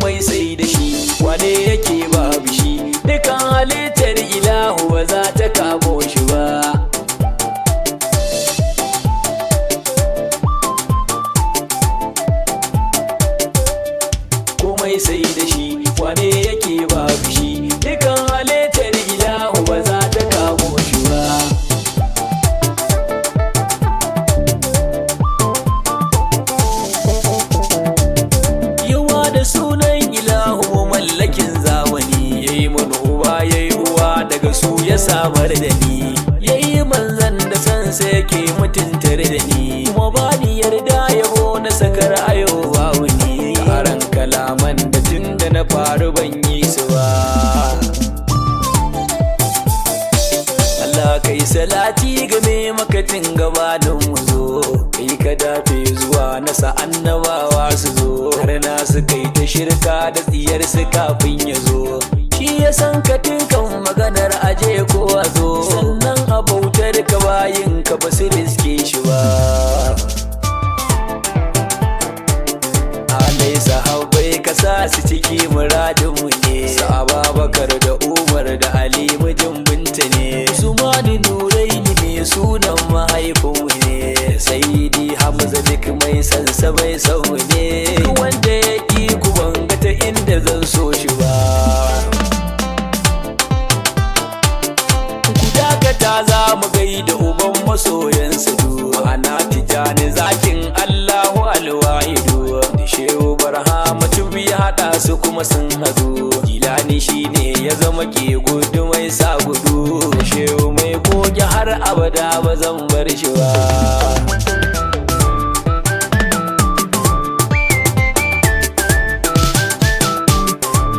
komai sai da shi, wane yake babu shi, dukan halittar ilahu ba za ta kamo shi ba. Komai sai da shi, wane yake babu shi, dukan halittar ilahu ba za ta kamo shi ba. Yawa da sunan ilahu mallakin zamani, yayi mun uba yayi uwa daga su ya samar da ni, yayi manzan da sansa yake mutuntar da ni, kuma ba ni yarda yabo na sakar ayo babu ni, karan kalaman da tun da na faru ban yi su ba. Allah kai salati game makatin gabanin mu zo, kai ka dafe zuwa nasa annabawa su zo, har na su kai ta shirka da tsiyar su kafin ya zo, shi ya san ka tinkan maganar aje ko a zo, sannan a bautar ka bayin ka ba su riske shi ba. Alai sahabbai ka sa su ciki muradinmu ne, sa Abubakar da Umar da Ali mijin binta ne, Usman Nuraini ne sunan mahaifinmu ne, Sayyadi Hamza duk mai sansa bai saumu ne, wanda ya ki ku banga ta inda zan so shi ba. Ku dakata za mu gaida uban masoyansa du, ma'ana Tijani zakin Allahu alwahidu, da Shehu Barhamatu ya haɗa su kuma sun hadu, Jilani shine ya zama ke gudu mai sa gudu, Shehu mai goge har abada ba zan bar shi ba.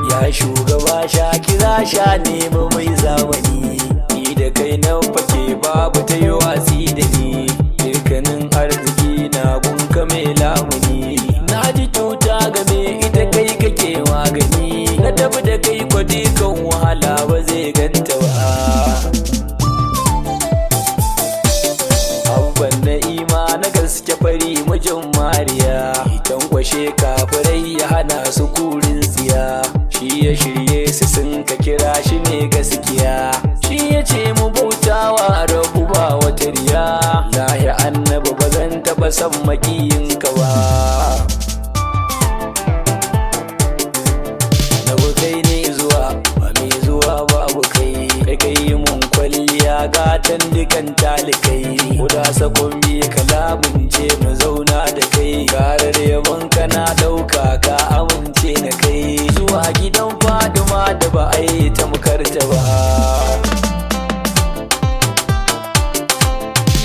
Ya shugaba sha kira sha nemi mai zamani, ni da kai nan fake babu ta yi watsi da ni, dukkanin arziki na gunka mai lamuni, na ji cuta game ita kai kake magani, na tafi da kai kwadi kan wahala ba zai ganta ba. Abban na'ima na gaske fari mijin mariya, itan kwashe kafirai ya hana su kurin tsiya, shi ya shirye su sun ka kira shi ne gaskiya, shi ya ce mu bautawa rabu ba wata riya, lahi annabi ba zan taɓa san makiyinka ba. Na kai ne zuwa ba mai zuwa babu kai, kai kai mun kwalliya gatan dukan talikai, kuda sakon biyu kalamun ce mu zauna da kai, karar yabon kana ɗauka ka amince na kai, zuwa gidan Fadima da ba a yi tamkarta ba.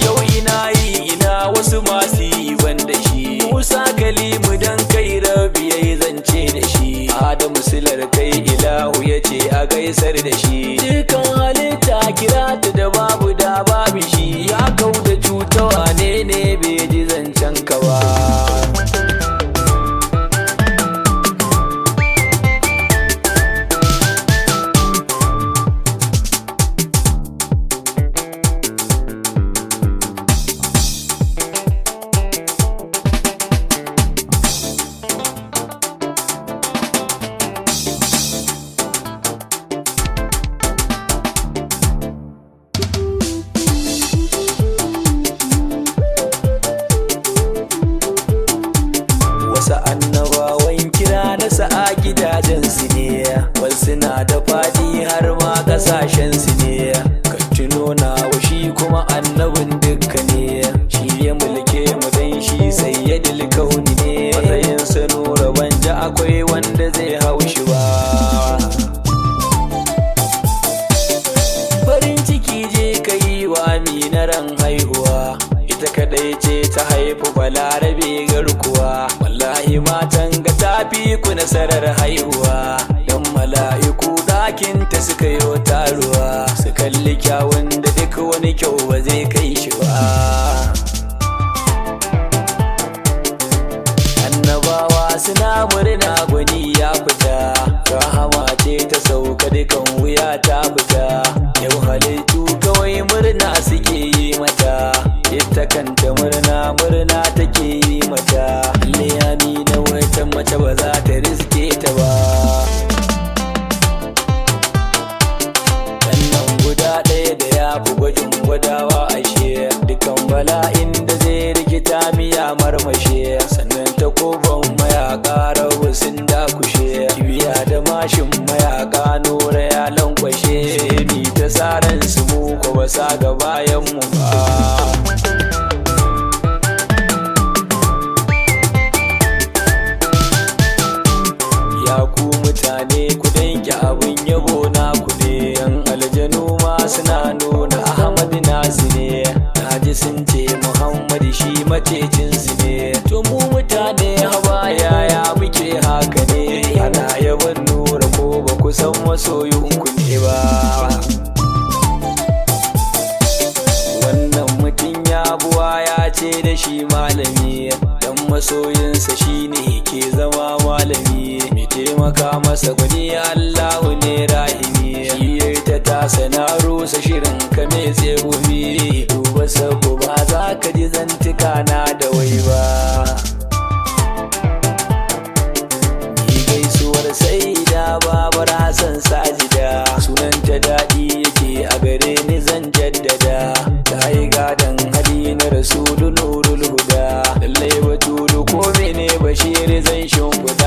Yau ina yi ina wasu masu yi banda shi, Musa Kalimu dan kai rabi yayi zance da shi, Adamu silar kai ilahu ya ce a gaisar da shi, dukan halitta kira ta da babu da babu shi, ya kau da cutawa ne bai ji zancen ka ba. Gidajensu ne wasu na da fadi har ma kasashensu ne, ka tuno na shi kuma annabin dukka ne, shi ya mulke mu dan shi sayyadil kauni ne, matsayinsa nura banja akwai wanda zai haushi ba. Farin ciki je ka yi wa minaran haihuwa, ita kadai ce ta haifu balarabe garkuwa, wallahi matan ga tafi ku nasarar haihuwa, dan mala'iku ɗakinta suka yo taruwa, su kalli kyawun da duk wani kyau ba zai kai shi ba. Annabawa suna murna gwani ya fita, rahama ce ta sauka dukan wuya ta fita, yau halittu kawai murna suke yi mata, ita kanta murna take yi mata, liyami na wata mace ba za ta riske ta ba. macecinsu ne. To mu mutane haba yaya muke haka ne, ana yaban nura ko ba ku san masoyinku ne ba. Wannan mutum ya buwa ya ce da shi malami, dan masoyinsa shine ke zama malami. Mai taimaka masa gwani Allahu ne rahimi, shi ya ta tasa na rusa shirin ka mai tsegumi. Duba sabo ba za ka ji zantuka na da wai ba. Ni gaisuwar saida babar Hassan Sajida, sunanta daɗi yake a gare ni zan jaddada. Ta yi gadon hali na rasulu nurul huda, lallai batulu ko mene Bashir zan shimfiɗa.